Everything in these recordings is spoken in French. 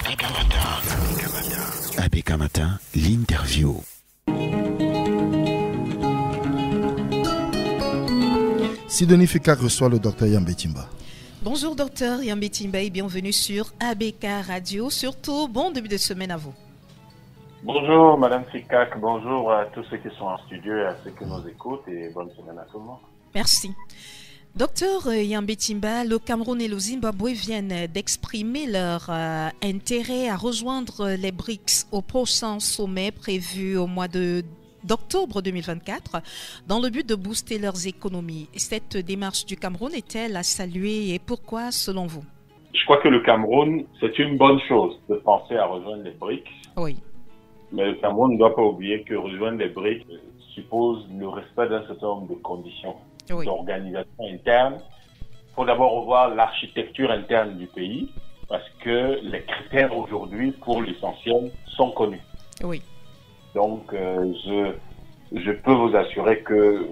ABK Matin, l'interview. Sidonie Fikak reçoit le docteur Yambé Timba. Bonjour docteur Yambé Timba et bienvenue sur ABK Radio. Surtout, bon début de semaine à vous. Bonjour Madame Fikak, bonjour à tous ceux qui sont en studio et à ceux qui nous écoutent et bonne semaine à tout le monde. Merci. Docteur Yambé Timba, le Cameroun et le Zimbabwe viennent d'exprimer leur intérêt à rejoindre les BRICS au prochain sommet prévu au mois d'octobre 2024 dans le but de booster leurs économies. Cette démarche du Cameroun est-elle à saluer et pourquoi selon vous? Je crois que le Cameroun, c'est une bonne chose de penser à rejoindre les BRICS. Oui. Mais le Cameroun ne doit pas oublier que rejoindre les BRICS suppose le respect d'un certain nombre de conditions d'organisation interne. Il faut d'abord revoir l'architecture interne du pays parce que les critères aujourd'hui, pour l'essentiel, sont connus. Oui. Donc, je peux vous assurer que,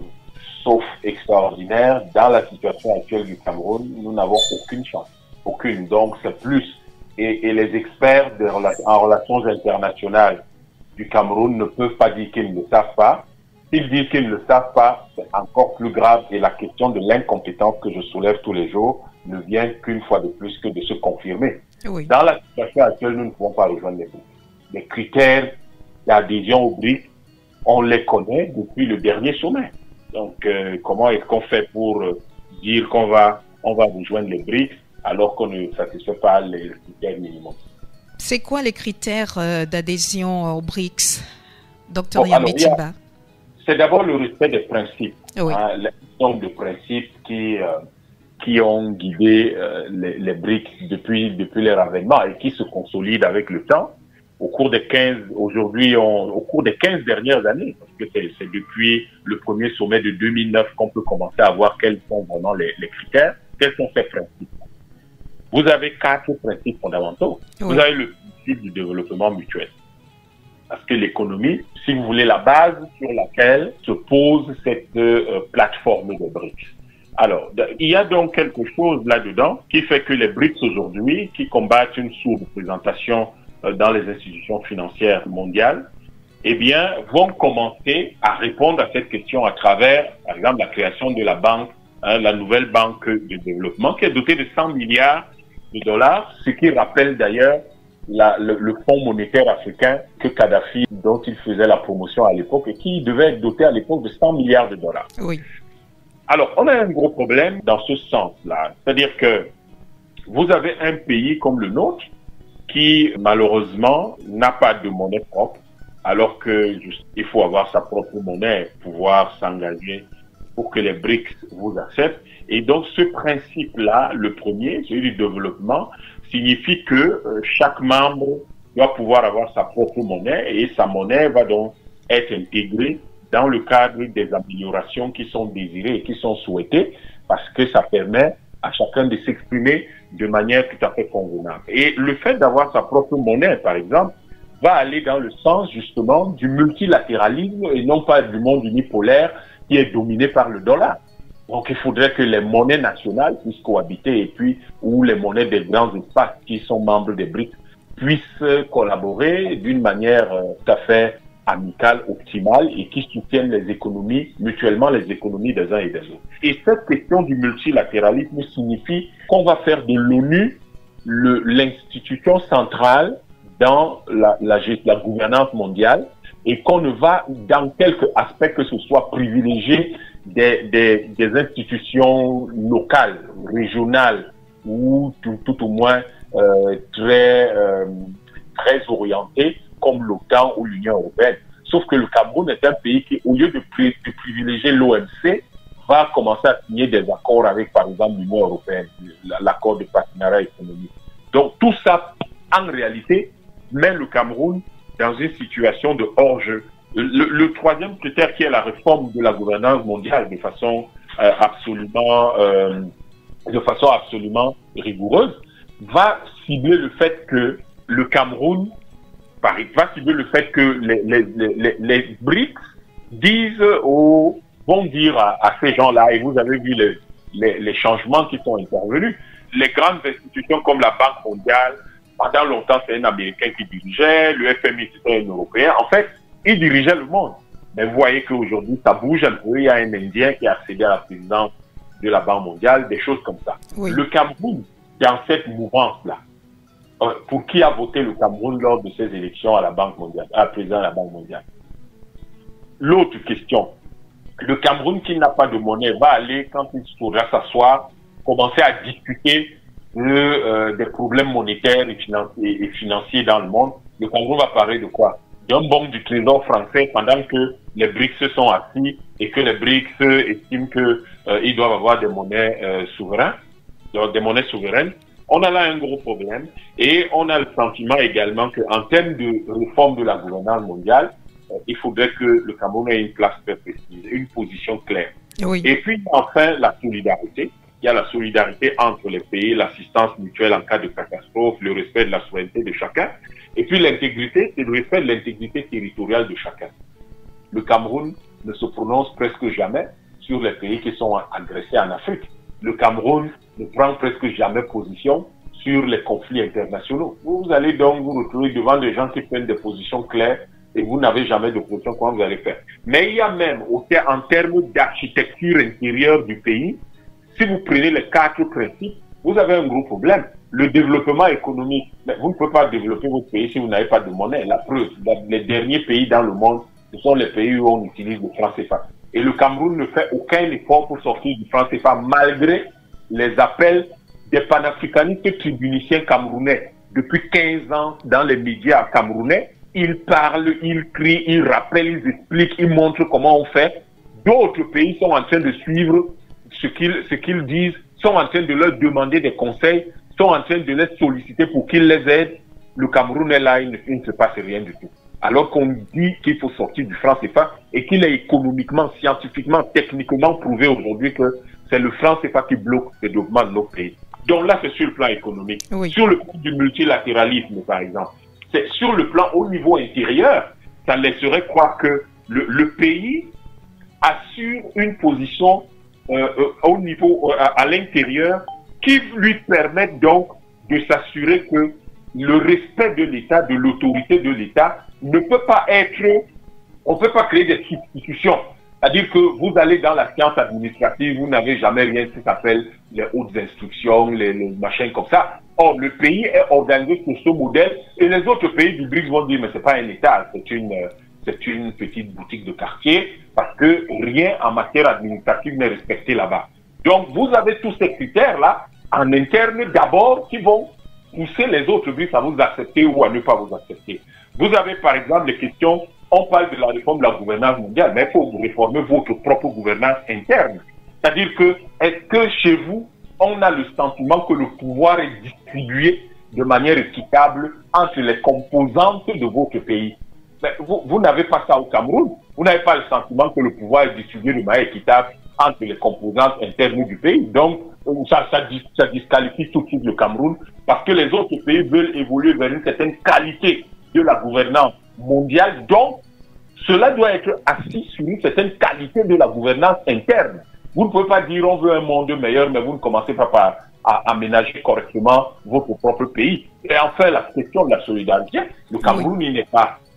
sauf extraordinaire, dans la situation actuelle du Cameroun, nous n'avons aucune chance. Aucune. Donc, c'est plus. Et les experts en relations internationales du Cameroun ne peuvent pas dire qu'ils ne le savent pas. S'ils disent qu'ils ne le savent pas, c'est encore plus grave. Et la question de l'incompétence que je soulève tous les jours ne vient qu'une fois de plus que de se confirmer. Oui. Dans la situation actuelle, nous ne pouvons pas rejoindre les BRICS. Les critères d'adhésion au BRICS, on les connaît depuis le dernier sommet. Donc, comment est-ce qu'on fait pour dire qu'on va rejoindre les BRICS alors qu'on ne satisfait pas les critères minimums? C'est quoi les critères d'adhésion aux BRICS, Dr Yambé Timba? C'est d'abord le respect des principes. Oui. L'ensemble de principes qui ont guidé les BRICS depuis leur avènement et qui se consolident avec le temps. Au cours des 15 dernières années, parce que c'est depuis le premier sommet de 2009 qu'on peut commencer à voir quels sont vraiment les critères, quels sont ces principes. Vous avez 4 principes fondamentaux. Oui. Vous avez le principe du développement mutuel. Parce que l'économie, si vous voulez, la base sur laquelle se pose cette plateforme de BRICS. Alors, il y a donc quelque chose là-dedans qui fait que les BRICS aujourd'hui, qui combattent une sous-représentation dans les institutions financières mondiales, eh bien, vont commencer à répondre à cette question à travers, par exemple, la création de la banque, la nouvelle banque de développement, qui est dotée de 100 milliards de dollars, ce qui rappelle d'ailleurs le Fonds monétaire africain que Kadhafi, dont il faisait la promotion à l'époque, et qui devait être doté à l'époque de 100 milliards de dollars. Oui. Alors, on a un gros problème dans ce sens-là. C'est-à-dire que vous avez un pays comme le nôtre, qui malheureusement n'a pas de monnaie propre, alors qu'il faut avoir sa propre monnaie pour pouvoir s'engager pour que les BRICS vous acceptent. Et donc ce principe-là, le premier, celui du développement, signifie que chaque membre doit pouvoir avoir sa propre monnaie et sa monnaie va donc être intégrée dans le cadre des améliorations qui sont désirées et qui sont souhaitées parce que ça permet à chacun de s'exprimer de manière tout à fait convenable. Et le fait d'avoir sa propre monnaie, par exemple, va aller dans le sens justement du multilatéralisme et non pas du monde unipolaire qui est dominé par le dollar. Donc il faudrait que les monnaies nationales puissent cohabiter et puis où les monnaies des grands espaces qui sont membres des BRICS puissent collaborer d'une manière tout à fait amicale, optimale et qui soutiennent les économies, mutuellement les économies des uns et des autres. Et cette question du multilatéralisme signifie qu'on va faire de l'ONU l'institution centrale dans la gouvernance mondiale et qu'on ne va, dans quelque aspect que ce soit, privilégier des institutions locales, régionales ou tout au moins très orientées comme l'OTAN ou l'Union européenne. Sauf que le Cameroun est un pays qui, au lieu de privilégier l'OMC, va commencer à signer des accords avec, par exemple, l'Union européenne, l'accord de partenariat économique. Donc tout ça, en réalité, met le Cameroun dans une situation de hors-jeu. Le troisième critère qui est la réforme de la gouvernance mondiale de façon absolument rigoureuse va cibler le fait que le Cameroun va cibler le fait que les BRICS vont dire à ces gens-là, et vous avez vu les changements qui sont intervenus, les grandes institutions comme la Banque mondiale, Pendant longtemps, c'est un Américain qui dirigeait, le FMI, c'était un Européen. En fait, il dirigeait le monde. Mais vous voyez qu'aujourd'hui, ça bouge un peu. Il y a un Indien qui a accédé à la présidence de la Banque mondiale, des choses comme ça. Oui. Le Cameroun, dans cette mouvance-là, pour qui a voté le Cameroun lors de ces élections à la Banque mondiale, à la présidence de la Banque mondiale? L'autre question, le Cameroun qui n'a pas de monnaie va aller, quand il faudra s'asseoir, commencer à discuter des problèmes monétaires et financiers dans le monde. Le Cameroun va parler de quoi? D'un bon du trésor français pendant que les BRICS sont assis et que les BRICS estiment qu'ils doivent avoir des monnaies souveraines, donc des monnaies souveraines. On a là un gros problème et on a le sentiment également qu'en termes de réforme de la gouvernance mondiale, il faudrait que le Cameroun ait une place très précise, une position claire. Oui. Et puis enfin la solidarité. Il y a la solidarité entre les pays, l'assistance mutuelle en cas de catastrophe, le respect de la souveraineté de chacun. Et puis l'intégrité, c'est le respect de l'intégrité territoriale de chacun. Le Cameroun ne se prononce presque jamais sur les pays qui sont agressés en Afrique. Le Cameroun ne prend presque jamais position sur les conflits internationaux. Vous allez donc vous retrouver devant des gens qui prennent des positions claires et vous n'avez jamais de position, comment vous allez faire. Mais il y a même, en termes d'architecture intérieure du pays, si vous prenez les 4 principes, vous avez un gros problème. Le développement économique, mais vous ne pouvez pas développer votre pays si vous n'avez pas de monnaie. La preuve, les derniers pays dans le monde, ce sont les pays où on utilise le franc CFA. Et le Cameroun ne fait aucun effort pour sortir du franc CFA, malgré les appels des panafricanistes tribuniciens camerounais. Depuis 15 ans, dans les médias camerounais, ils parlent, ils crient, ils rappellent, ils expliquent, ils montrent comment on fait. D'autres pays sont en train de suivre ce qu'ils disent, sont en train de leur demander des conseils, sont en train de les solliciter pour qu'ils les aident. Le Cameroun est là, il ne se passe rien du tout. Alors qu'on dit qu'il faut sortir du franc CFA et qu'il est économiquement, scientifiquement, techniquement prouvé aujourd'hui que c'est le franc CFA qui bloque le développement de nos pays. Donc là, c'est sur le plan économique. Oui. Sur le plan du multilatéralisme, par exemple, c'est sur le plan au niveau intérieur, ça laisserait croire que le pays assure une position au niveau, à l'intérieur, qui lui permettent donc de s'assurer que le respect de l'État, de l'autorité de l'État, ne peut pas être, on ne peut pas créer des substitutions. C'est-à-dire que vous allez dans la science administrative, vous n'avez jamais rien qui s'appelle les hautes instructions, les machins comme ça. Or, le pays est organisé sur ce modèle et les autres pays du BRICS vont dire, mais c'est pas un État, c'est une petite boutique de quartier parce que rien en matière administrative n'est respecté là-bas. Donc, vous avez tous ces critères-là en interne d'abord qui vont pousser les autres BRICS à vous accepter ou à ne pas vous accepter. Vous avez par exemple des questions, on parle de la réforme de la gouvernance mondiale, mais il faut réformer votre propre gouvernance interne. C'est-à-dire que, est-ce que chez vous, on a le sentiment que le pouvoir est distribué de manière équitable entre les composantes de votre pays? Mais vous n'avez pas ça au Cameroun. Vous n'avez pas le sentiment que le pouvoir est distribué de manière équitable entre les composantes internes du pays. Donc, ça disqualifie tout de suite le Cameroun parce que les autres pays veulent évoluer vers une certaine qualité de la gouvernance mondiale. Donc, cela doit être assis sur une certaine qualité de la gouvernance interne. Vous ne pouvez pas dire on veut un monde meilleur, mais vous ne commencez pas par aménager correctement votre propre pays. Et enfin, la question de la solidarité, le Cameroun, oui.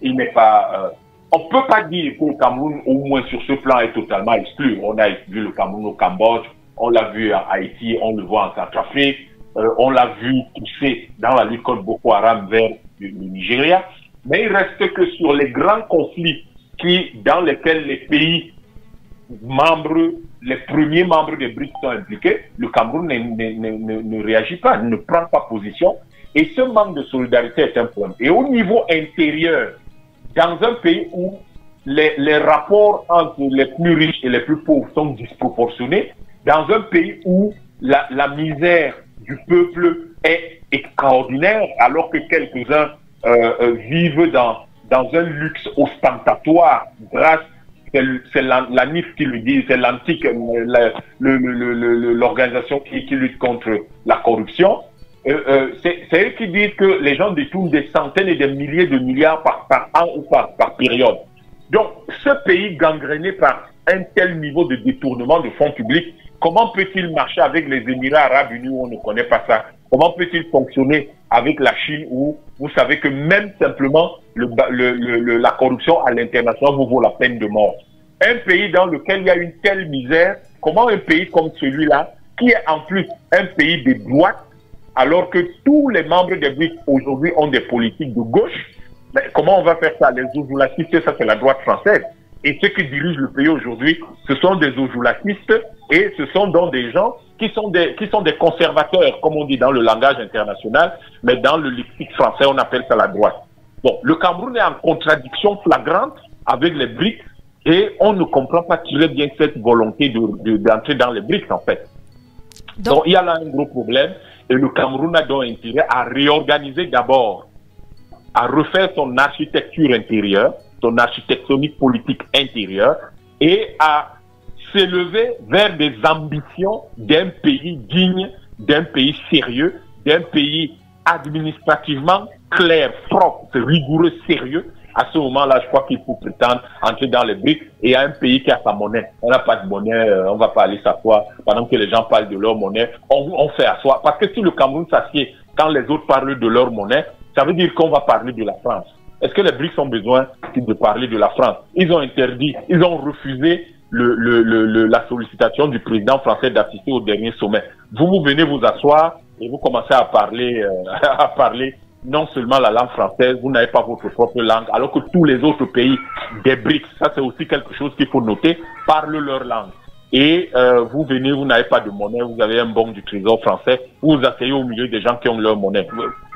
il n'est pas on ne peut pas dire que le Cameroun, au moins sur ce plan, est totalement exclu. On a vu le Cameroun au Cambodge, on l'a vu à Haïti, on le voit en Centrafrique, on l'a vu pousser dans la lutte contre Boko Haram vers le Nigeria. Mais il reste que sur les grands conflits dans lesquels les pays membres, les premiers membres des BRICS sont impliqués, le Cameroun ne réagit pas, ne prend pas position. Et ce manque de solidarité est un problème. Et au niveau intérieur, dans un pays où les rapports entre les plus riches et les plus pauvres sont disproportionnés, dans un pays où la misère du peuple est extraordinaire, alors que quelques-uns vivent dans un luxe ostentatoire grâce, c'est la NIF qui le dit, c'est l'antique, l'organisation qui lutte contre la corruption. C'est eux qui disent que les gens détournent des centaines et des milliers de milliards par an ou par période. Donc, ce pays gangréné par un tel niveau de détournement de fonds publics, comment peut-il marcher avec les Émirats arabes unis où on ne connaît pas ça? Comment peut-il fonctionner avec la Chine où vous savez que même simplement la corruption à l'international vous vaut la peine de mort? Un pays dans lequel il y a une telle misère, comment un pays comme celui-là, qui est en plus un pays de droite, alors que tous les membres des BRICS aujourd'hui ont des politiques de gauche, mais comment on va faire ça? Les ojulacistes, ça c'est la droite française. Et ceux qui dirigent le pays aujourd'hui, ce sont des ojulacistes et ce sont donc des gens qui sont des conservateurs, comme on dit dans le langage international, mais dans le lexique français, on appelle ça la droite. Bon, le Cameroun est en contradiction flagrante avec les BRICS et on ne comprend pas très bien cette volonté d'entrer dans les BRICS en fait. Donc il y a là un gros problème et le Cameroun a donc intérêt à réorganiser d'abord, à refaire son architecture intérieure, son architectonique politique intérieure et à s'élever vers des ambitions d'un pays digne, d'un pays sérieux, d'un pays administrativement clair, propre, rigoureux, sérieux. À ce moment-là, je crois qu'il faut prétendre entrer dans les BRICS et un pays qui a sa monnaie. On n'a pas de monnaie, on va pas aller s'asseoir pendant que les gens parlent de leur monnaie. On fait asseoir. Parce que si le Cameroun s'assied quand les autres parlent de leur monnaie, ça veut dire qu'on va parler de la France. Est-ce que les BRICS ont besoin de parler de la France? Ils ont interdit, ils ont refusé la sollicitation du président français d'assister au dernier sommet. Vous venez vous asseoir et vous commencez à parler non seulement la langue française, vous n'avez pas votre propre langue, alors que tous les autres pays des BRICS, ça c'est aussi quelque chose qu'il faut noter, parlent leur langue. Et vous venez, vous n'avez pas de monnaie, vous avez un bon du trésor français, vous vous asseyez au milieu des gens qui ont leur monnaie.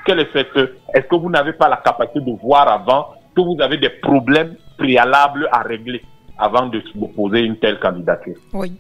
Quel est est-ce que vous n'avez pas la capacité de voir avant que vous avez des problèmes préalables à régler avant de vous poser une telle candidature? Oui.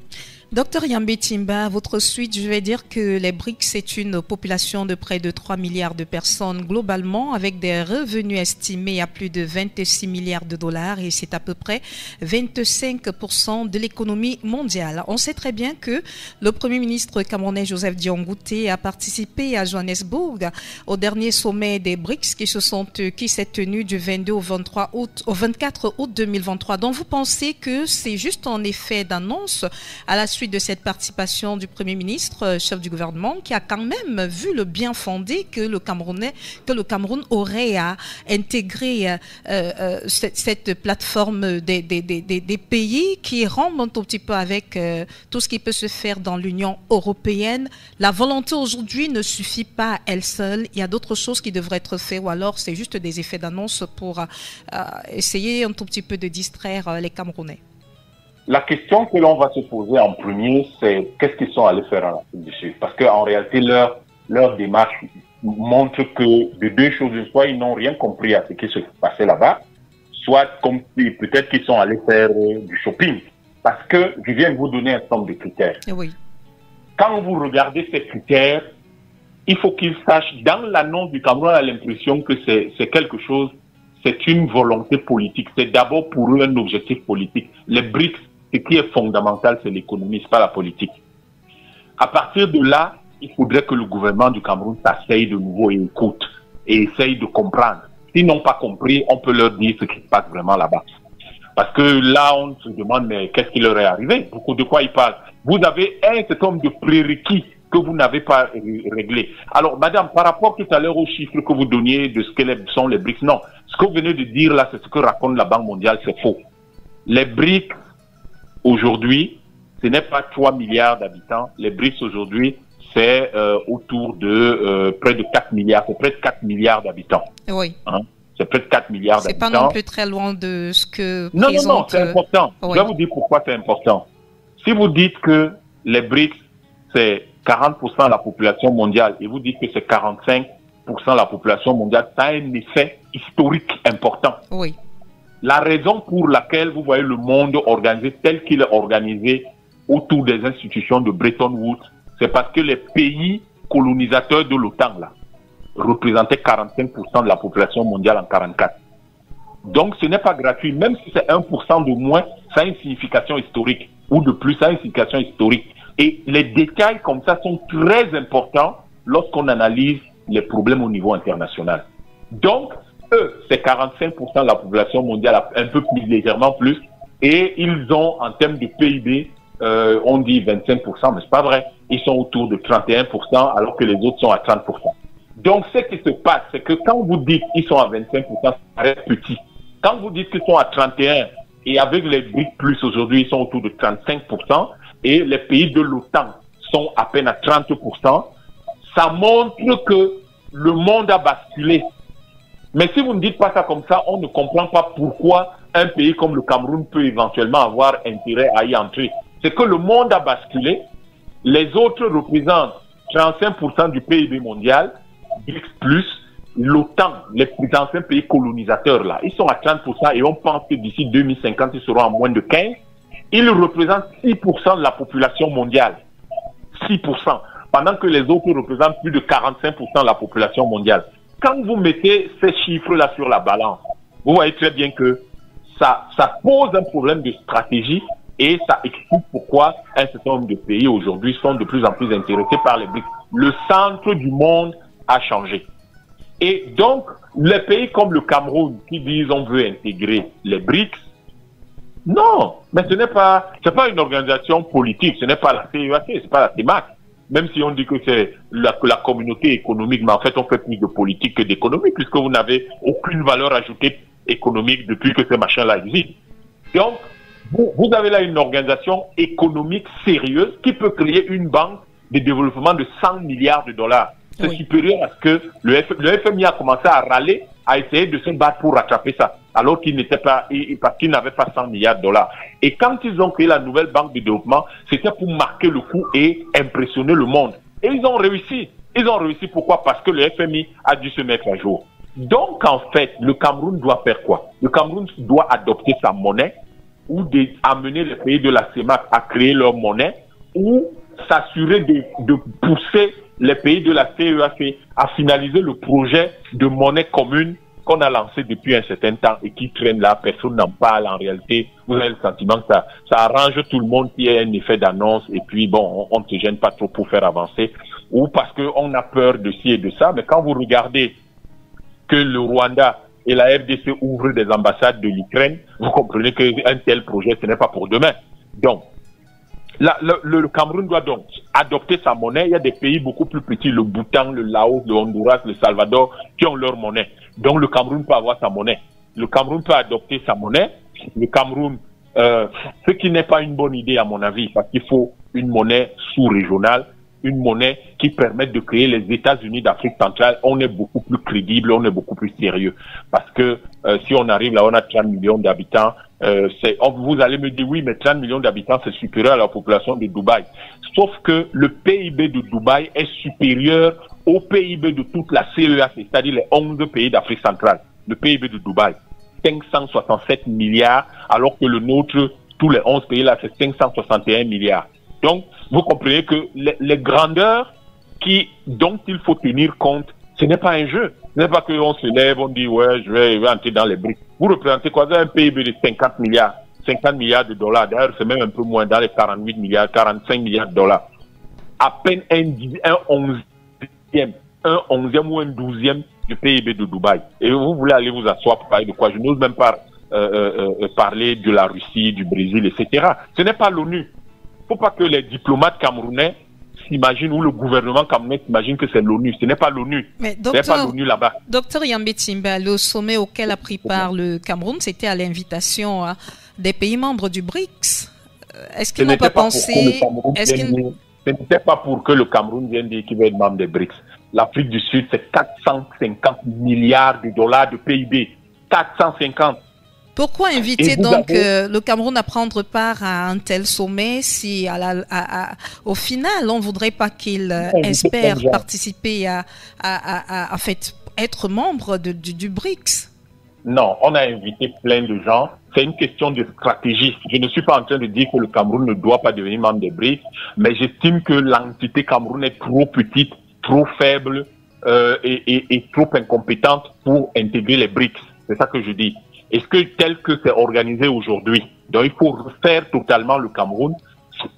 Docteur Yambé-Timba, à votre suite, je vais dire que les BRICS, c'est une population de près de 3 milliards de personnes globalement, avec des revenus estimés à plus de 26 milliards de dollars et c'est à peu près 25% de l'économie mondiale. On sait très bien que le Premier ministre camerounais Joseph Dion-Ngouté a participé à Johannesburg au dernier sommet des BRICS qui s'est tenu du 22 au 24 août 2023. Donc vous pensez que c'est juste un effet d'annonce à la suite de cette participation du Premier ministre, chef du gouvernement, qui a quand même vu le bien fondé que le Cameroun aurait à intégrer cette plateforme des pays qui rompent un tout petit peu avec tout ce qui peut se faire dans l'Union européenne. La volonté aujourd'hui ne suffit pas à elle seule. Il y a d'autres choses qui devraient être faites ou alors c'est juste des effets d'annonce pour essayer un tout petit peu de distraire les Camerounais. La question que l'on va se poser en premier, c'est qu'est-ce qu'ils sont allés faire en Afrique du Sud? Parce qu'en réalité, leur démarche montre que de deux choses, soit ils n'ont rien compris à ce qui se passait là-bas, soit comme peut-être qu'ils sont allés faire du shopping. Parce que je viens de vous donner un certain nombre de critères. Oui. Quand vous regardez ces critères, il faut qu'ils sachent, dans l'annonce du Cameroun, on a l'impression que c'est quelque chose, c'est une volonté politique. C'est d'abord pour eux un objectif politique. Les BRICS, ce qui est fondamental, c'est l'économie, c'est pas la politique. À partir de là, il faudrait que le gouvernement du Cameroun s'asseye de nouveau et écoute et essaye de comprendre. S'ils n'ont pas compris, on peut leur dire ce qui se passe vraiment là-bas. Parce que là, on se demande, mais qu'est-ce qui leur est arrivé? De quoi ils parlent? Vous avez un certain nombre de prérequis que vous n'avez pas réglé. Alors, madame, par rapport tout à l'heure aux chiffres que vous donniez de ce que sont les BRICS, non. Ce que vous venez de dire là, c'est ce que raconte la Banque mondiale, c'est faux. Les BRICS, aujourd'hui, ce n'est pas 3 milliards d'habitants. Les BRICS aujourd'hui, c'est autour de près de 4 milliards. C'est près de 4 milliards d'habitants. Oui. Hein? C'est près de 4 milliards d'habitants. C'est pas non plus très loin de ce que Non, présente... non, c'est important. Oui. Je vais vous dire pourquoi c'est important. Si vous dites que les BRICS, c'est 40% de la population mondiale et vous dites que c'est 45% de la population mondiale, ça a un effet historique important. Oui. La raison pour laquelle vous voyez le monde organisé tel qu'il est organisé autour des institutions de Bretton Woods, c'est parce que les pays colonisateurs de l'OTAN là représentaient 45% de la population mondiale en 1944. Donc ce n'est pas gratuit, même si c'est 1% de moins, ça a une signification historique, ou de plus, ça a une signification historique. Et les détails comme ça sont très importants lorsqu'on analyse les problèmes au niveau international. Donc, eux, c'est 45% de la population mondiale, un peu plus légèrement plus, et ils ont, en termes de PIB, on dit 25%, mais c'est pas vrai. ils sont autour de 31%, alors que les autres sont à 30%. Donc, ce qui se passe, c'est que quand vous dites qu'ils sont à 25%, ça reste petit. Quand vous dites qu'ils sont à 31%, et avec les BRICS plus aujourd'hui, ils sont autour de 35%, et les pays de l'OTAN sont à peine à 30%, ça montre que le monde a basculé. Mais si vous ne dites pas ça comme ça, on ne comprend pas pourquoi un pays comme le Cameroun peut éventuellement avoir intérêt à y entrer. C'est que le monde a basculé, les autres représentent 35% du PIB mondial, BRICS plus, l'OTAN, les anciens pays colonisateurs là, ils sont à 30% et on pense que d'ici 2050, ils seront à moins de 15%. Ils représentent 6% de la population mondiale. 6%. Pendant que les autres représentent plus de 45% de la population mondiale. Quand vous mettez ces chiffres-là sur la balance, vous voyez très bien que ça pose un problème de stratégie et ça explique pourquoi un certain nombre de pays aujourd'hui sont de plus en plus intéressés par les BRICS. Le centre du monde a changé. Et donc, les pays comme le Cameroun qui disent on veut intégrer les BRICS, non, mais ce n'est pas une organisation politique, ce n'est pas la CEAC, ce n'est pas la CEMAC. Même si on dit que c'est la communauté économique, mais en fait on fait plus de politique que d'économie, puisque vous n'avez aucune valeur ajoutée économique depuis que ces machins-là existent. Donc, vous avez là une organisation économique sérieuse qui peut créer une banque de développement de 100 milliards de dollars. C'est supérieur à ce que le FMI a commencé à râler, à essayer de se battre pour rattraper ça, alors qu'il n'était pas, parce qu'il n'avait pas 100 milliards de dollars. Et quand ils ont créé la nouvelle banque de développement, c'était pour marquer le coup et impressionner le monde. Et ils ont réussi. Ils ont réussi pourquoi? Parce que le FMI a dû se mettre à jour. Donc, en fait, le Cameroun doit faire quoi? Le Cameroun doit adopter sa monnaie ou amener les pays de la CEMAC à créer leur monnaie ou s'assurer de pousser les pays de la CEAC à finaliser le projet de monnaie commune qu'on a lancé depuis un certain temps et qui traîne là, personne n'en parle en réalité. Vous avez le sentiment que ça arrange tout le monde qui ait un effet d'annonce et puis bon, on ne se gêne pas trop pour faire avancer ou parce qu'on a peur de ci et de ça. Mais quand vous regardez que le Rwanda et la RDC ouvrent des ambassades de l'Ukraine, vous comprenez qu'un tel projet, ce n'est pas pour demain. Donc, le Cameroun doit donc adopter sa monnaie. Il y a des pays beaucoup plus petits, le Bhoutan, le Laos, le Honduras, le Salvador, qui ont leur monnaie. Donc le Cameroun peut avoir sa monnaie. Le Cameroun peut adopter sa monnaie. Le Cameroun, ce qui n'est pas une bonne idée à mon avis, parce qu'il faut une monnaie sous-régionale, une monnaie qui permette de créer les États-Unis d'Afrique centrale. On est beaucoup plus crédible, on est beaucoup plus sérieux. Parce que si on arrive là, on a 30 millions d'habitants. Vous allez me dire, oui, mais 30 millions d'habitants, c'est supérieur à la population de Dubaï. Sauf que le PIB de Dubaï est supérieur au PIB de toute la CEAC, c'est-à-dire les 11 pays d'Afrique centrale. Le PIB de Dubaï, 567 milliards, alors que le nôtre, tous les 11 pays là, c'est 561 milliards. Donc, vous comprenez que les grandeurs dont il faut tenir compte, ce n'est pas un jeu. Ce n'est pas qu'on se lève, on dit, ouais, je vais entrer dans les BRICS. Vous représentez quoi? Vous avez un PIB de 50 milliards de dollars. D'ailleurs, c'est même un peu moins, dans les 48 milliards, 45 milliards de dollars. À peine un onzième ou un 12e du PIB de Dubaï. Et vous voulez aller vous asseoir pour parler de quoi? Je n'ose même pas parler de la Russie, du Brésil, etc. Ce n'est pas l'ONU. Il ne faut pas que les diplomates camerounais s'imaginent ou le gouvernement camerounais s'imagine que c'est l'ONU. Ce n'est pas l'ONU. Ce n'est pas l'ONU là-bas. Docteur Yambé-Timba, le sommet auquel a pris part le Cameroun, c'était à l'invitation des pays membres du BRICS. Est-ce qu'ils n'ont pas pensé... Ce n'était pas pour que le Cameroun vienne dire qu'il veut être membre des BRICS. L'Afrique du Sud, c'est 450 milliards de dollars de PIB. 450. Pourquoi inviter donc le Cameroun à prendre part à un tel sommet si au final on ne voudrait pas qu'il espère participer à fait, être membre du BRICS? Non, on a invité plein de gens. C'est une question de stratégie. Je ne suis pas en train de dire que le Cameroun ne doit pas devenir membre des BRICS, mais j'estime que l'entité Cameroun est trop petite, trop faible et trop incompétente pour intégrer les BRICS. C'est ça que je dis. Est-ce que tel que c'est organisé aujourd'hui, donc il faut refaire totalement le Cameroun.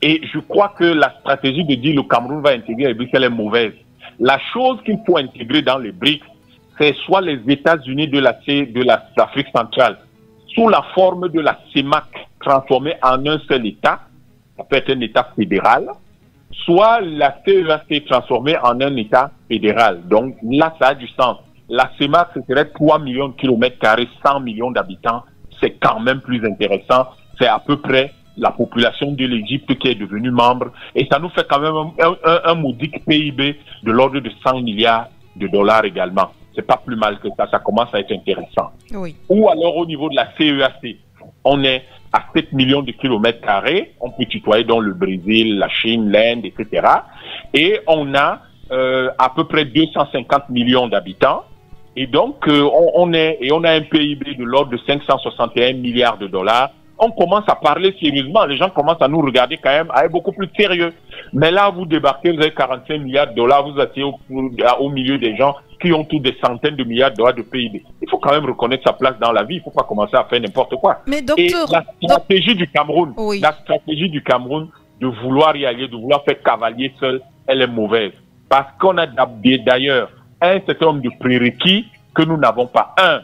Et je crois que la stratégie de dire le Cameroun va intégrer les BRICS, elle est mauvaise. La chose qu'il faut intégrer dans les BRICS, c'est soit les États-Unis de l'Afrique centrale, sous la forme de la CEMAC, transformée en un seul État, ça peut être un État fédéral, soit la CEAC est transformée en un État fédéral. Donc là, ça a du sens. La CEMAC, ce serait 3 millions de kilomètres carrés, 100 millions d'habitants. C'est quand même plus intéressant. C'est à peu près la population de l'Égypte qui est devenue membre. Et ça nous fait quand même un modique PIB de l'ordre de 100 milliards de dollars également. C'est pas plus mal que ça. Ça commence à être intéressant. Oui. Ou alors au niveau de la CEAC, on est à 7 millions de kilomètres carrés. On peut tutoyer dans le Brésil, la Chine, l'Inde, etc. Et on a à peu près 250 millions d'habitants. Et donc, on a un PIB de l'ordre de 561 milliards de dollars. On commence à parler sérieusement. Les gens commencent à nous regarder quand même avec beaucoup plus de sérieux. Mais là, vous débarquez, vous avez 45 milliards de dollars, vous asseyez au milieu des gens qui ont tous des centaines de milliards de dollars de PIB. Il faut quand même reconnaître sa place dans la vie. Il ne faut pas commencer à faire n'importe quoi. Mais docteur, et la stratégie du Cameroun, oui. La stratégie du Cameroun de vouloir y aller, de vouloir faire cavalier seul, elle est mauvaise. Parce qu'on a d'ailleurs un certain nombre de prérequis que nous n'avons pas. Un,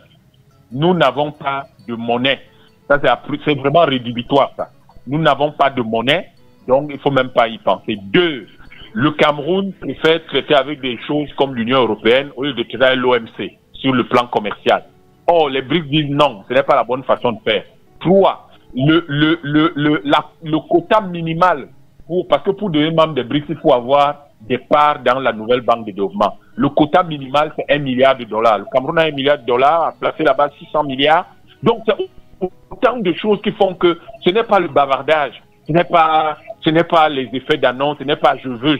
nous n'avons pas de monnaie. Ça, c'est vraiment rédhibitoire, ça. Nous n'avons pas de monnaie, donc il faut même pas y penser. Deux, le Cameroun préfère traiter avec des choses comme l'Union européenne au lieu de traiter avec l'OMC sur le plan commercial. Or, les BRICS disent non, ce n'est pas la bonne façon de faire. Trois, le quota minimal, parce que pour devenir membre des BRICS, il faut avoir des parts dans la nouvelle banque de développement. Le quota minimal, c'est 1 milliard de dollars. Le Cameroun a 1 milliard de dollars, a placé là-bas 600 milliards. Donc, c'est autant de choses qui font que ce n'est pas le bavardage, ce n'est pas les effets d'annonce, ce n'est pas je veux.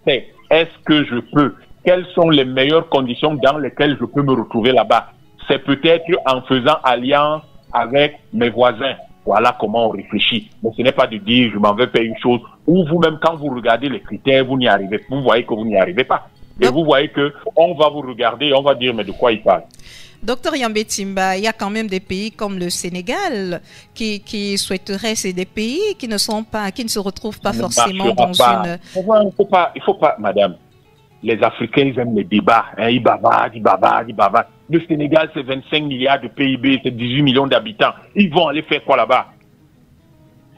C'est est-ce que je peux? Quelles sont les meilleures conditions dans lesquelles je peux me retrouver là-bas? C'est peut-être en faisant alliance avec mes voisins. Voilà comment on réfléchit. Mais ce n'est pas de dire je m'en vais faire une chose ou vous-même quand vous regardez les critères, vous n'y arrivez pas. Vous voyez que vous n'y arrivez pas. Et vous voyez que on va vous regarder et on va dire mais de quoi il parle? Docteur Yambé-Timba, il y a quand même des pays comme le Sénégal qui souhaiteraient, c'est des pays qui ne se retrouvent pas forcément dans une... Il faut pas, madame. Les Africains, ils aiment les débats. Hein, ils bavardent. Le Sénégal, c'est 25 milliards de PIB, c'est 18 millions d'habitants. Ils vont aller faire quoi là-bas?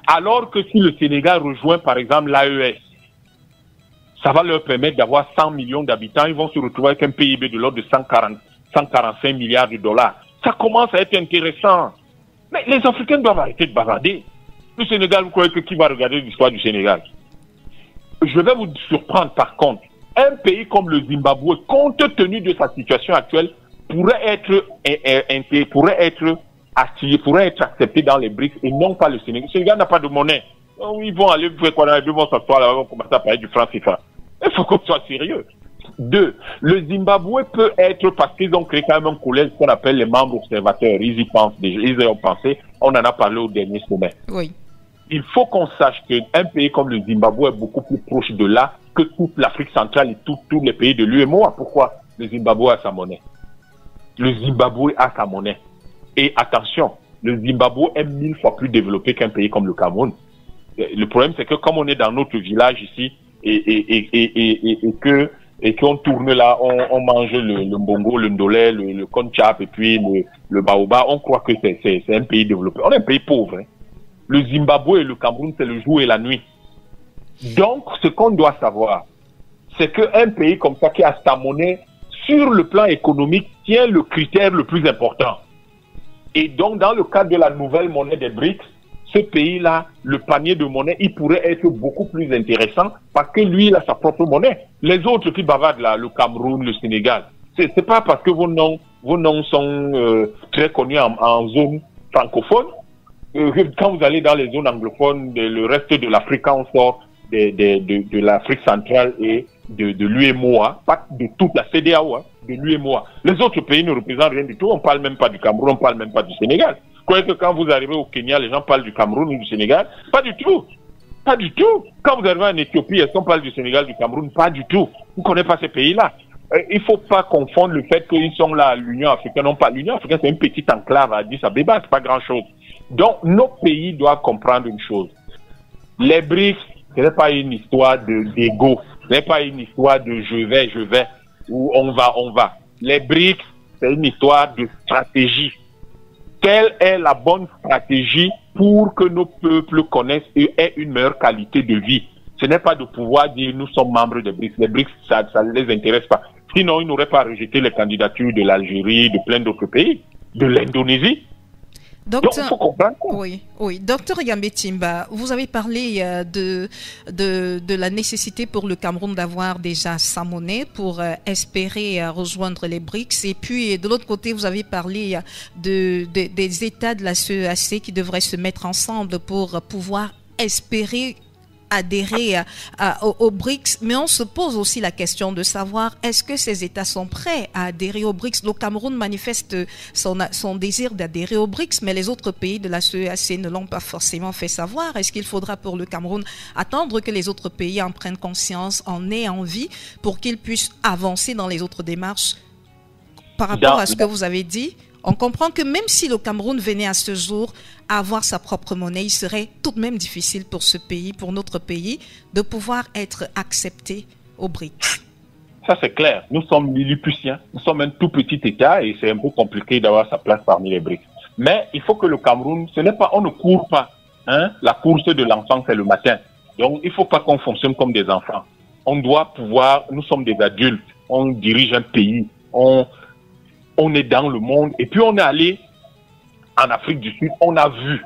Alors que si le Sénégal rejoint, par exemple, l'AES, ça va leur permettre d'avoir 100 millions d'habitants. Ils vont se retrouver avec un PIB de l'ordre de 145 milliards de dollars. Ça commence à être intéressant. Mais les Africains doivent arrêter de bavarder. Le Sénégal, vous croyez que qui va regarder l'histoire du Sénégal? Je vais vous surprendre par contre. Un pays comme le Zimbabwe, compte tenu de sa situation actuelle, pourrait être accepté dans les BRICS et non pas le Sénégal. Le Sénégal n'a pas de monnaie. Ils vont aller faire quoi? Ils vont s'asseoir là, ils vont commencer à parler du franc CFA. Il faut qu'on soit sérieux. Deux, le Zimbabwe peut être, parce qu'ils ont créé quand même un collège qu'on appelle les membres observateurs. Ils y pensent déjà, ils y ont pensé. On en a parlé au dernier sommet. Oui. Il faut qu'on sache qu'un pays comme le Zimbabwe est beaucoup plus proche de là que toute l'Afrique centrale et tous les pays de l'UEMOA. Pourquoi? Le Zimbabwe a sa monnaie. Le Zimbabwe a sa monnaie. Et attention, le Zimbabwe est 1000 fois plus développé qu'un pays comme le Cameroun. Le problème, c'est que comme on est dans notre village ici et qu'on tourne là, on mange le mbongo, le ndolé, le konchap et puis le baoba, on croit que c'est un pays développé. On est un pays pauvre. Hein. Le Zimbabwe et le Cameroun, c'est le jour et la nuit. Donc, ce qu'on doit savoir, c'est qu'un pays comme ça qui a sa monnaie, sur le plan économique, tient le critère le plus important. Et donc, dans le cadre de la nouvelle monnaie des BRICS, ce pays-là, le panier de monnaie, il pourrait être beaucoup plus intéressant parce que lui, il a sa propre monnaie. Les autres qui bavardent là, le Cameroun, le Sénégal, c'est pas parce que vos noms sont très connus en zone francophone. Quand vous allez dans les zones anglophones, le reste de l'Afrique, quand on sort de l'Afrique centrale et de l'UEMOA, pas de toute la CEDEAO, hein, de l'UEMOA. Les autres pays ne représentent rien du tout. On ne parle même pas du Cameroun, on ne parle même pas du Sénégal. Vous croyez que quand vous arrivez au Kenya, les gens parlent du Cameroun ou du Sénégal? Pas du tout. Pas du tout. Quand vous arrivez en Éthiopie, est-ce qu'on parle du Sénégal, du Cameroun? Pas du tout. Vous ne connaissez pas ces pays-là. Il ne faut pas confondre le fait qu'ils sont là, l'Union africaine. Non pas l'Union africaine, c'est une petite enclave à Addis Abeba, c'est pas grand-chose. Donc, nos pays doivent comprendre une chose. Les BRICS, ce n'est pas une histoire d'ego. Ce n'est pas une histoire de je vais, ou on va. Les BRICS, c'est une histoire de stratégie. Quelle est la bonne stratégie pour que nos peuples connaissent et aient une meilleure qualité de vie? ce n'est pas de pouvoir dire nous sommes membres des BRICS. Les BRICS, ça ne les intéresse pas. Sinon, ils n'auraient pas rejeté les candidatures de l'Algérie, de plein d'autres pays, de l'Indonésie. Donc, il faut comprendre. Oui. Docteur Yambé Timba, vous avez parlé de la nécessité pour le Cameroun d'avoir déjà sa monnaie pour espérer rejoindre les BRICS. Et puis, de l'autre côté, vous avez parlé des États de la CEAC qui devraient se mettre ensemble pour pouvoir espérer adhérer aux BRICS, mais on se pose aussi la question de savoir est-ce que ces États sont prêts à adhérer aux BRICS. Le Cameroun manifeste son désir d'adhérer aux BRICS, mais les autres pays de la CEAC ne l'ont pas forcément fait savoir. Est-ce qu'il faudra pour le Cameroun attendre que les autres pays en prennent conscience, en aient envie, pour qu'ils puissent avancer dans les autres démarches? Par rapport à ce que vous avez dit, on comprend que même si le Cameroun venait à ce jour à avoir sa propre monnaie, il serait tout de même difficile pour ce pays, pour notre pays, de pouvoir être accepté aux BRICS. Ça, c'est clair. Nous sommes lilliputiens. Nous sommes un tout petit État et c'est un peu compliqué d'avoir sa place parmi les BRICS. Mais il faut que le Cameroun, on ne court pas. Hein? La course de l'enfant, c'est le matin. Donc, il ne faut pas qu'on fonctionne comme des enfants. On doit pouvoir, nous sommes des adultes, on dirige un pays, on est dans le monde, et puis on est allé en Afrique du Sud, on a vu.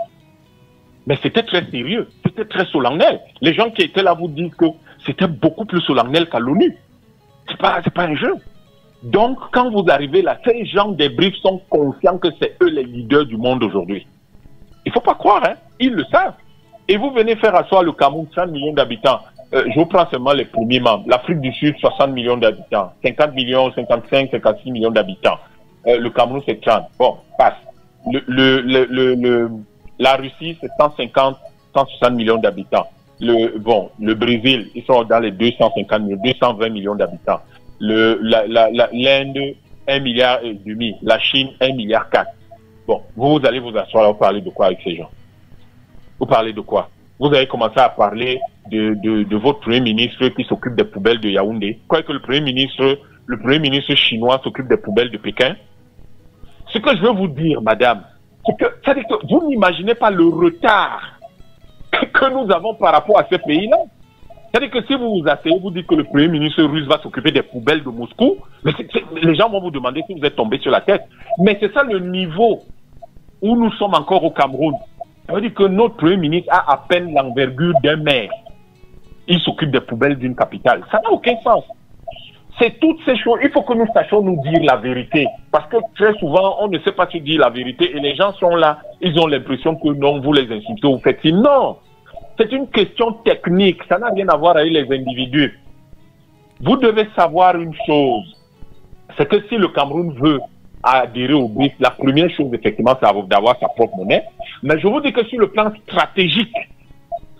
Mais c'était très sérieux, c'était très solennel. Les gens qui étaient là vous disent que c'était beaucoup plus solennel qu'à l'ONU. C'est pas un jeu. Donc, quand vous arrivez là, ces gens des BRICS sont conscients que c'est eux les leaders du monde aujourd'hui. Il ne faut pas croire, hein, ils le savent. Et vous venez faire asseoir le Cameroun, 30 millions d'habitants. Je vous prends seulement les premiers membres. L'Afrique du Sud, 60 millions d'habitants. 50 millions, 55, 56 millions d'habitants. Le Cameroun, c'est 30. Bon, passe. La Russie, c'est 150, 160 millions d'habitants. Le Brésil, ils sont dans les 250 millions, 220 millions d'habitants. L'Inde, 1,5 milliard. La Chine, 1,4 milliard. Bon, vous allez vous asseoir là, vous parlez de quoi avec ces gens? Vous parlez de quoi? Vous avez commencé à parler de votre Premier ministre qui s'occupe des poubelles de Yaoundé. Quoi que le Premier ministre chinois s'occupe des poubelles de Pékin? Ce que je veux vous dire, madame, c'est que vous n'imaginez pas le retard que nous avons par rapport à ces pays-là. C'est-à-dire que si vous vous asseyez, vous dites que le Premier ministre russe va s'occuper des poubelles de Moscou, mais les gens vont vous demander si vous êtes tombé sur la tête. Mais c'est ça le niveau où nous sommes encore au Cameroun. Ça veut dire que notre Premier ministre a à peine l'envergure d'un maire. Il s'occupe des poubelles d'une capitale. Ça n'a aucun sens. C'est toutes ces choses. Il faut que nous sachions nous dire la vérité. Parce que très souvent, on ne sait pas se dire la vérité et les gens sont là. Ils ont l'impression que non, vous les insultez, vous faites ci. Non. C'est une question technique. Ça n'a rien à voir avec les individus. Vous devez savoir une chose. C'est que si le Cameroun veut adhérer au BRICS, la première chose, effectivement, c'est d'avoir sa propre monnaie. Mais je vous dis que sur le plan stratégique,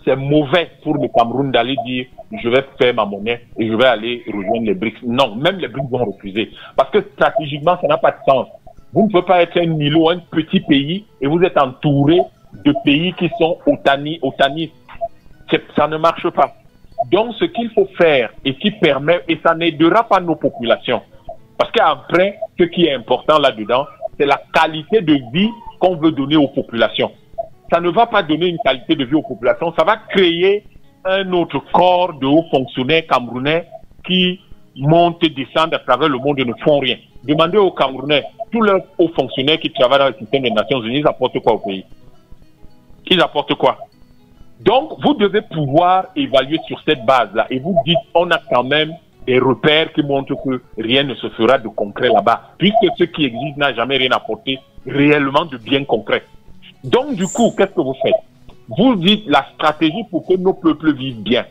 c'est mauvais pour le Cameroun d'aller dire je vais faire ma monnaie et je vais aller rejoindre les BRICS. Non, même les BRICS vont refuser. Parce que stratégiquement, ça n'a pas de sens. Vous ne pouvez pas être un îlot, un petit pays, et vous êtes entouré de pays qui sont otanistes. Ça ne marche pas. Donc, ce qu'il faut faire et qui permet, et ça n'aidera pas nos populations. Parce qu'après, ce qui est important là-dedans, c'est la qualité de vie qu'on veut donner aux populations. Ça ne va pas donner une qualité de vie aux populations, ça va créer un autre corps de hauts fonctionnaires camerounais qui montent et descendent à travers le monde et ne font rien. Demandez aux Camerounais, tous leurs hauts fonctionnaires qui travaillent dans le système des Nations Unies, ils apportent quoi au pays? Ils apportent quoi? Donc, vous devez pouvoir évaluer sur cette base-là et vous dites, on a quand même des repères qui montrent que rien ne se fera de concret là-bas, puisque ce qui existe n'a jamais rien apporté réellement de bien concret. Donc, du coup, qu'est-ce que vous faites? Vous dites la stratégie pour que nos peuples vivent bien.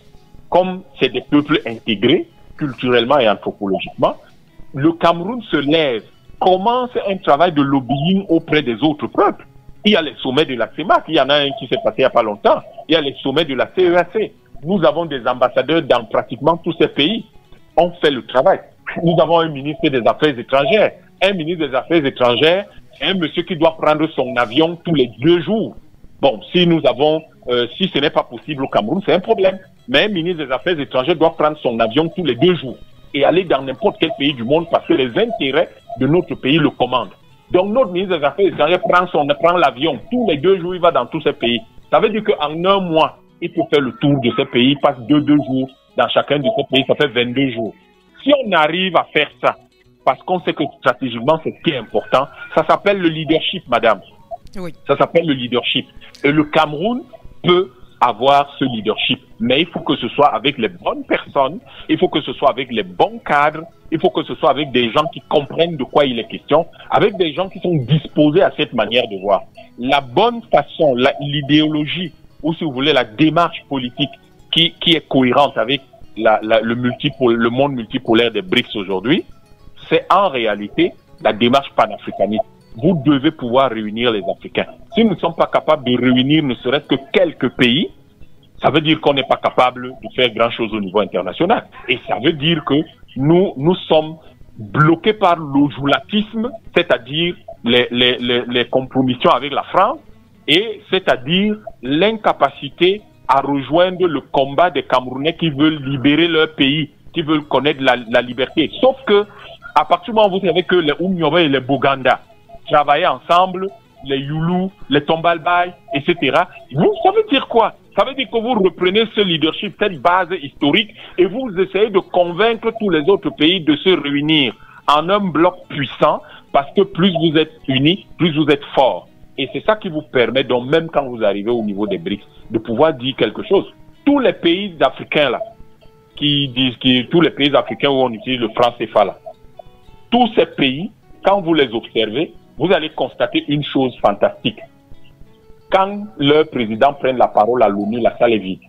Comme c'est des peuples intégrés, culturellement et anthropologiquement, le Cameroun se lève, commence un travail de lobbying auprès des autres peuples. Il y a les sommets de la CEMAC, il y en a un qui s'est passé il n'y a pas longtemps, il y a les sommets de la CEAC. Nous avons des ambassadeurs dans pratiquement tous ces pays. On fait le travail. Nous avons un ministre des Affaires étrangères. Un ministre des Affaires étrangères, c'est un monsieur qui doit prendre son avion tous les 2 jours. Bon, si nous avons, si ce n'est pas possible au Cameroun, c'est un problème. Mais un ministre des Affaires étrangères doit prendre son avion tous les 2 jours et aller dans n'importe quel pays du monde parce que les intérêts de notre pays le commandent. Donc notre ministre des Affaires étrangères prend l'avion tous les 2 jours, il va dans tous ces pays. Ça veut dire qu'en un mois, il peut faire le tour de ces pays, il passe 2 jours dans chacun de ces pays, ça fait 22 jours. Si on arrive à faire ça, parce qu'on sait que stratégiquement c'est ce qui est important, ça s'appelle le leadership, madame. Oui. Ça s'appelle le leadership. Et le Cameroun peut avoir ce leadership. Mais il faut que ce soit avec les bonnes personnes, il faut que ce soit avec les bons cadres, il faut que ce soit avec des gens qui comprennent de quoi il est question, avec des gens qui sont disposés à cette manière de voir. La bonne façon, l'idéologie, ou si vous voulez, la démarche politique qui est cohérente avec le monde multipolaire des BRICS aujourd'hui, c'est en réalité la démarche panafricaniste. Vous devez pouvoir réunir les Africains. Si nous ne sommes pas capables de réunir ne serait-ce que quelques pays, ça veut dire qu'on n'est pas capable de faire grand-chose au niveau international. Et ça veut dire que nous sommes bloqués par l'ojulatisme, c'est-à-dire les compromissions avec la France, et c'est-à-dire l'incapacité à rejoindre le combat des Camerounais qui veulent libérer leur pays, qui veulent connaître la liberté. Sauf que, à partir du moment où vous savez que les Oumyové et les Boganda travailler ensemble, les Youlou, les Tombalbaye, etc. Ça veut dire quoi? Ça veut dire que vous reprenez ce leadership, cette base historique, et vous essayez de convaincre tous les autres pays de se réunir en un bloc puissant, parce que plus vous êtes unis, plus vous êtes forts. Et c'est ça qui vous permet, donc même quand vous arrivez au niveau des BRICS, de pouvoir dire quelque chose. Tous les pays africains là, tous les pays africains où on utilise le franc CFA là, tous ces pays, quand vous les observez, vous allez constater une chose fantastique. Quand leurs présidents prennent la parole à l'ONU, la salle est vide.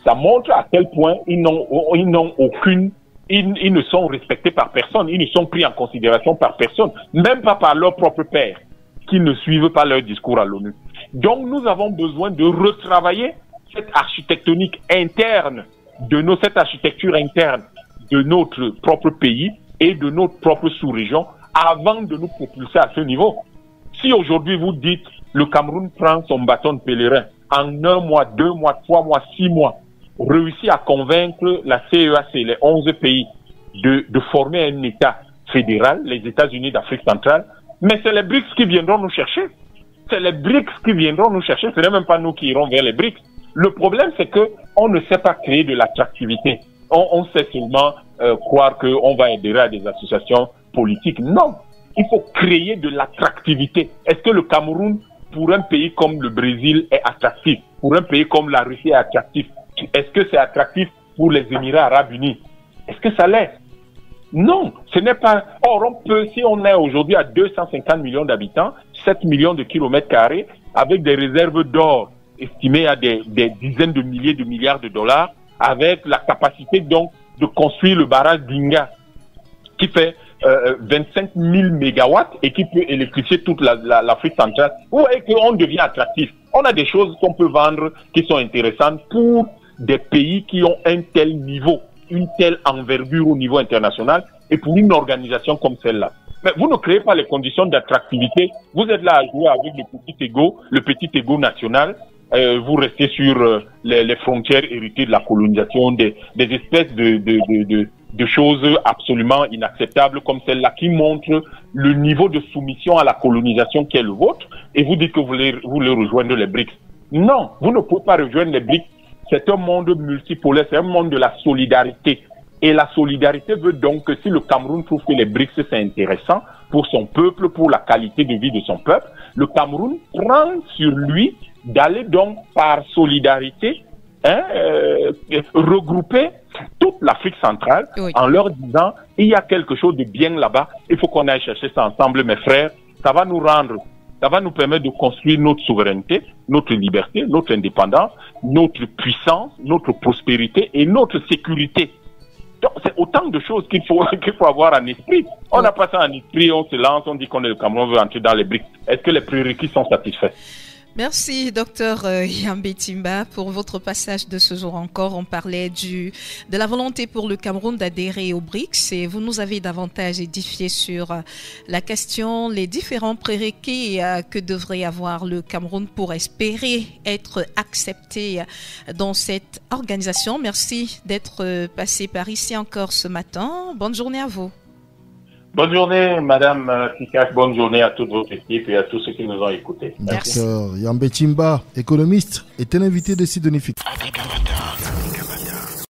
Ça montre à quel point ils ne sont respectés par personne, ils ne sont pris en considération par personne, même pas par leur propre père, qui ne suivent pas leur discours à l'ONU. Donc nous avons besoin de retravailler cette architectonique interne, cette architecture interne de notre propre pays et de notre propre sous-région, avant de nous propulser à ce niveau. Si aujourd'hui vous dites le Cameroun prend son bâton de pèlerin en 1 mois, 2 mois, 3 mois, 6 mois, réussit à convaincre la CEAC, les 11 pays, de former un État fédéral, les États-Unis d'Afrique centrale, mais c'est les BRICS qui viendront nous chercher. C'est les BRICS qui viendront nous chercher, ce n'est même pas nous qui irons vers les BRICS. Le problème, c'est que on ne sait pas créer de l'attractivité. On sait seulement croire qu'on va adhérer à des associations politiques. Non, il faut créer de l'attractivité. Est-ce que le Cameroun, pour un pays comme le Brésil, est attractif? Pour un pays comme la Russie est attractif? Est-ce que c'est attractif pour les Émirats Arabes Unis? Est-ce que ça l'est? Non, ce n'est pas... Or, si on est aujourd'hui à 250 millions d'habitants, 7 millions de kilomètres carrés, avec des réserves d'or estimées à des dizaines de milliers de milliards de dollars, avec la capacité donc de construire le barrage d'Inga, qui fait 25 000 mégawatts et qui peut électrifier toute l'Afrique centrale. Vous voyez qu'on devient attractif. On a des choses qu'on peut vendre qui sont intéressantes pour des pays qui ont un tel niveau, une telle envergure au niveau international, et pour une organisation comme celle-là. Mais vous ne créez pas les conditions d'attractivité. Vous êtes là à jouer avec le petit ego national. Vous restez sur les frontières héritées de la colonisation, des espèces de choses absolument inacceptables comme celle-là qui montrent le niveau de soumission à la colonisation qui est le vôtre, et vous dites que vous voulez rejoindre les BRICS. Non, vous ne pouvez pas rejoindre les BRICS. C'est un monde multipolaire, c'est un monde de la solidarité. Et la solidarité veut donc que si le Cameroun trouve que les BRICS c'est intéressant pour son peuple, pour la qualité de vie de son peuple, le Cameroun prend sur lui d'aller donc par solidarité regrouper toute l'Afrique centrale, oui, en leur disant il y a quelque chose de bien là-bas, il faut qu'on aille chercher ça ensemble, mes frères. Ça va nous permettre de construire notre souveraineté, notre liberté, notre indépendance, notre puissance, notre prospérité et notre sécurité. Donc c'est autant de choses qu'il faut avoir en esprit. On n'a pas ça en esprit, on se lance, on dit qu'on est le Cameroun, veut entrer dans les BRICS. Est-ce que les prérequis sont satisfaits? Merci, docteur Yambé Timba, pour votre passage de ce jour encore. On parlait de la volonté pour le Cameroun d'adhérer aux BRICS et vous nous avez davantage édifié sur la question, les différents prérequis que devrait avoir le Cameroun pour espérer être accepté dans cette organisation. Merci d'être passé par ici encore ce matin. Bonne journée à vous. Bonne journée, Madame Kikash. Bonne journée à toute votre équipe et à tous ceux qui nous ont écoutés. Merci. Docteur Yambé Timba, économiste, est un invité de Sidonie Fika. Abé Kamata.